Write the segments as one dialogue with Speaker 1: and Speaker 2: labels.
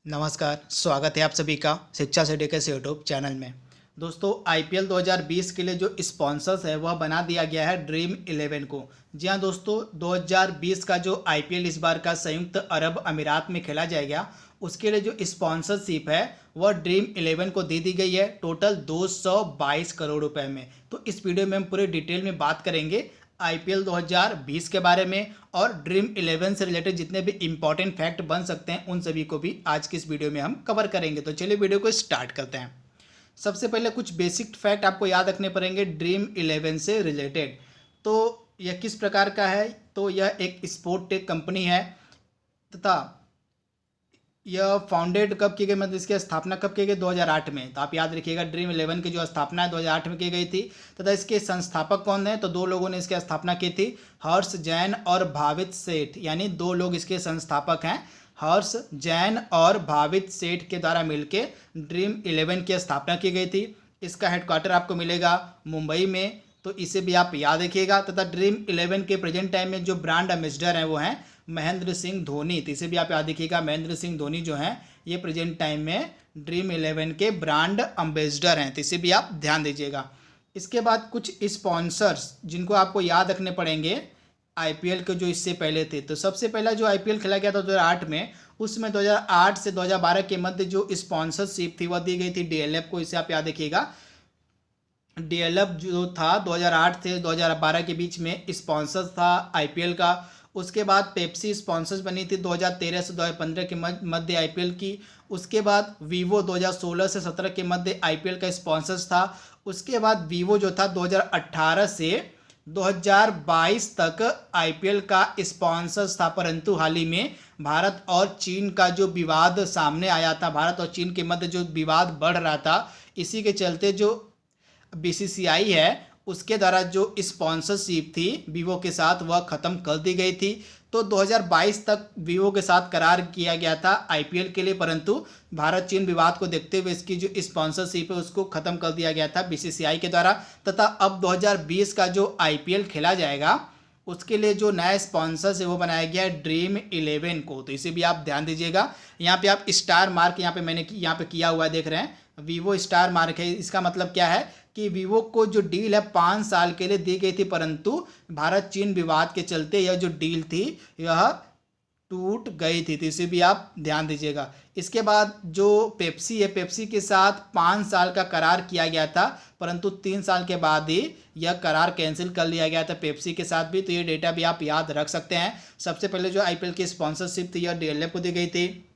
Speaker 1: नमस्कार, स्वागत है आप सभी का शिक्षा से टेक से यूट्यूब चैनल में। दोस्तों, आईपीएल 2020 के लिए जो स्पॉन्सर्स है वह बना दिया गया है ड्रीम 11 को। जी हाँ दोस्तों, 2020 का जो आईपीएल इस बार का संयुक्त अरब अमीरात में खेला जाएगा, उसके लिए जो स्पॉन्सरशिप है वह ड्रीम 11 को दे दी गई है, टोटल 222 करोड़ रुपए में। तो इस वीडियो में हम पूरे डिटेल में बात करेंगे आईपीएल 2020 के बारे में और ड्रीम 11 से रिलेटेड जितने भी इंपॉर्टेंट फैक्ट बन सकते हैं उन सभी को भी आज की इस वीडियो में हम कवर करेंगे। तो चलिए वीडियो को स्टार्ट करते हैं। सबसे पहले कुछ बेसिक फैक्ट आपको याद रखने पड़ेंगे ड्रीम 11 से रिलेटेड। तो यह किस प्रकार का है, तो यह एक स्पोर्ट टेक कंपनी है तथा यह फाउंडेड कब की गई, मतलब इसकी स्थापना कब की गई, 2008 में। तो आप याद रखिएगा ड्रीम 11 की जो स्थापना है 2008 में की गई थी तथा इसके संस्थापक कौन हैं, तो दो लोगों ने इसकी स्थापना की थी, हर्ष जैन और भावित सेठ, यानी दो लोग इसके संस्थापक हैं। हर्ष जैन और भावित सेठ के द्वारा मिलकर ड्रीम 11 की स्थापना की गई थी। इसका हेडक्वार्टर आपको मिलेगा मुंबई में, तो इसे भी आप याद रखिएगा। तथा ड्रीम 11 के प्रेजेंट टाइम में जो ब्रांड एम्बेसडर हैं वो हैं महेंद्र सिंह धोनी, तो इसे भी आप याद रखिएगा। महेंद्र सिंह धोनी जो हैं ये प्रेजेंट टाइम में ड्रीम 11 के ब्रांड एम्बेसडर हैं, तो इसे भी आप ध्यान दीजिएगा। इसके बाद कुछ स्पॉन्सर्स जिनको आपको याद रखने पड़ेंगे आईपीएल के जो इससे पहले थे। तो सबसे पहला जो आईपीएल खेला गया था 2008 में, उसमें 2008 से 2012 के मध्य जो स्पॉन्सरशिप थी वह दी गई थी डीएलएफ को, इसे आप याद रखिएगा। डीएलएफ जो था 2008 से 2012 के बीच में स्पॉन्सर था आईपीएल का। उसके बाद पेप्सी स्पॉन्सर्स बनी थी 2013 से 2015 के मध्य आईपीएल की। उसके बाद वीवो 2016 से 17 के मध्य आईपीएल का स्पॉन्सर्स था। उसके बाद वीवो जो था 2018 से 2022 तक आईपीएल का स्पॉन्सर्स था, परंतु हाल ही में भारत और चीन का जो विवाद सामने आया था, भारत और चीन के मध्य जो विवाद बढ़ रहा था, इसी के चलते जो बीसीसीआई है उसके द्वारा जो स्पॉन्सरशिप थी वीवो के साथ वह ख़त्म कर दी गई थी। तो 2022 तक वीवो के साथ करार किया गया था आईपीएल के लिए, परंतु भारत चीन विवाद को देखते हुए इसकी जो स्पॉन्सरशिप है उसको ख़त्म कर दिया गया था बीसीसीआई के द्वारा। तथा अब 2020 का जो आईपीएल खेला जाएगा उसके लिए जो नया स्पॉन्सर है वो बनाया गया है ड्रीम 11 को, तो इसे भी आप ध्यान दीजिएगा। यहाँ पे आप स्टार मार्क यहाँ पे मैंने यहाँ पे किया हुआ है, देख रहे हैं वीवो स्टार मार्क है। इसका मतलब क्या है कि वीवो को जो डील है 5 साल के लिए दी गई थी, परंतु भारत चीन विवाद के चलते यह जो डील थी यह टूट गई थी, तो इसे भी आप ध्यान दीजिएगा। इसके बाद जो पेप्सी है, पेप्सी के साथ 5 साल का करार किया गया था, परंतु 3 साल के बाद ही यह करार कैंसिल कर लिया गया था पेप्सी के साथ भी, तो ये डेटा भी आप याद रख सकते हैं। सबसे पहले जो आईपीएल की स्पॉन्सरशिप थी यह डीएलएफ को दी गई थी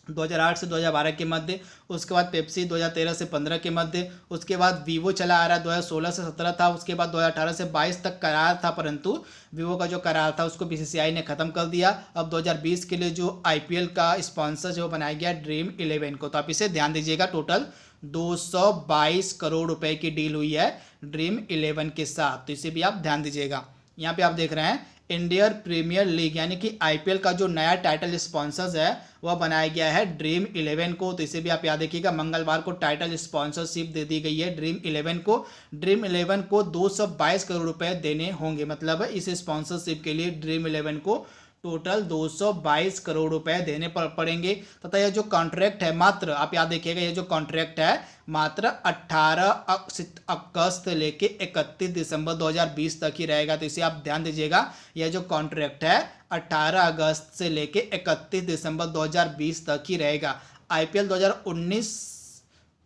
Speaker 1: 2008 से 2012 के मध्य। उसके बाद पेप्सी 2013 से 15 के मध्य। उसके बाद वीवो चला आ रहा है 2016 से 17 था। उसके बाद 2018 से 22 तक करार था, परंतु वीवो का जो करार था उसको बीसीसीआई ने ख़त्म कर दिया। अब 2020 के लिए जो आईपीएल का स्पॉन्सर जो बनाया गया ड्रीम 11 को, तो आप इसे ध्यान दीजिएगा। टोटल 222 करोड़ रुपए की डील हुई है ड्रीम 11 के साथ, तो इसे भी आप ध्यान दीजिएगा। यहाँ पे आप देख रहे हैं इंडियन प्रीमियर लीग यानी कि आईपीएल का जो नया टाइटल स्पॉन्सर्स है वह बनाया गया है ड्रीम 11 को, तो इसे भी आप याद रखिएगा। मंगलवार को टाइटल स्पॉन्सरशिप दे दी गई है ड्रीम 11 को। ड्रीम 11 को 222 करोड़ रुपए देने होंगे, मतलब इस स्पॉन्सरशिप के लिए ड्रीम 11 को टोटल 222 करोड़ रुपए देने पड़ेंगे। तथा यह जो कॉन्ट्रैक्ट है मात्र, आप याद रखिएगा, यह जो कॉन्ट्रैक्ट है मात्र 18 अगस्त लेके 31 दिसंबर 2020 तक ही रहेगा, तो इसे आप ध्यान दीजिएगा। यह जो कॉन्ट्रैक्ट है 18 अगस्त से लेके 31 दिसंबर 2020 तक ही रहेगा। आईपीएल 2019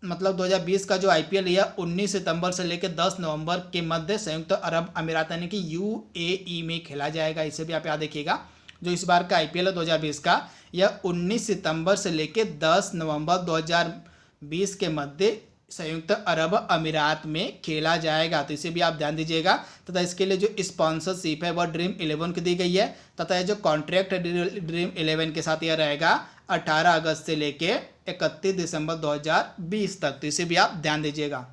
Speaker 1: मतलब 2020 का जो आईपीएल है 19 सितंबर से लेकर 10 नवंबर के मध्य संयुक्त अरब अमीरात यानी कि यूएई में खेला जाएगा, इसे भी आप याद रखिएगा। जो इस बार का आईपीएल है 2020 का, यह 19 सितंबर से लेकर 10 नवंबर 2020 के मध्य संयुक्त अरब अमीरात में खेला जाएगा, तो इसे भी आप ध्यान दीजिएगा। तथा इसके लिए जो स्पॉन्सरशिप है वह ड्रीम 11 को दी गई है। तथा यह जो कॉन्ट्रैक्ट है ड्रीम 11 के साथ यह रहेगा 18 अगस्त से लेके 31 दिसंबर 2020 तक, तो इसे भी आप ध्यान दीजिएगा।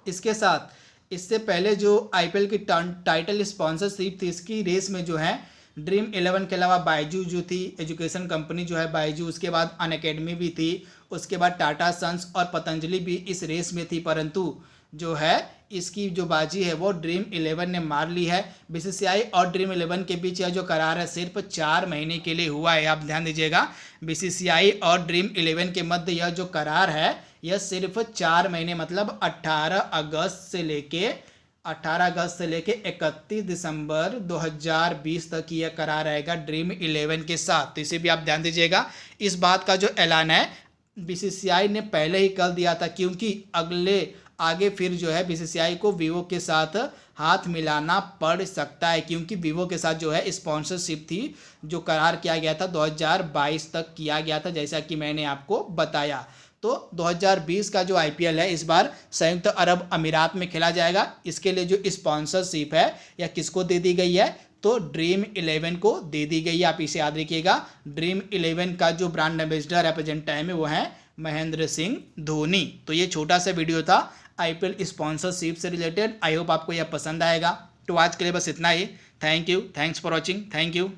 Speaker 1: इसके साथ इससे पहले जो आईपीएल की टाइटल स्पॉन्सरशिप थी, इसकी रेस में जो है ड्रीम 11 के अलावा बायजू जो थी एजुकेशन कंपनी जो है बायजू, उसके बाद अनअकैडमी भी थी, उसके बाद टाटा सन्स और पतंजलि भी इस रेस में थी, परंतु जो है इसकी जो बाजी है वो ड्रीम 11 ने मार ली है। बीसीसीआई और ड्रीम 11 के बीच यह जो करार है सिर्फ 4 महीने के लिए हुआ है। आप ध्यान दीजिएगा, बीसीसीआई और ड्रीम 11 के मध्य यह जो करार है यह सिर्फ 4 महीने मतलब 18 अगस्त से लेके 31 दिसंबर 2020 तक यह करार रहेगा ड्रीम 11 के साथ। तो इसे भी आप ध्यान दीजिएगा। इस बात का जो ऐलान है बीसीसीआई ने पहले ही कर दिया था, क्योंकि आगे फिर जो है बीसीसीआई को वीवो के साथ हाथ मिलाना पड़ सकता है, क्योंकि वीवो के साथ जो है स्पॉन्सरशिप थी, जो करार किया गया था 2022 तक किया गया था, जैसा कि मैंने आपको बताया। तो 2020 का जो आईपीएल है इस बार संयुक्त अरब अमीरात में खेला जाएगा। इसके लिए जो स्पॉन्सरशिप है यह किसको दे दी गई है, तो ड्रीम 11 को दे दी गई है। आप इसे याद रखिएगा। ड्रीम 11 का जो ब्रांड एम्बेसडर रिप्रेजेंट है वो है महेंद्र सिंह धोनी। तो ये छोटा सा वीडियो था आईपीएल स्पॉन्सरशिप से रिलेटेड। आई होप आपको यह पसंद आएगा। तो आज के लिए बस इतना ही। Thank you, thanks for watching, thank you.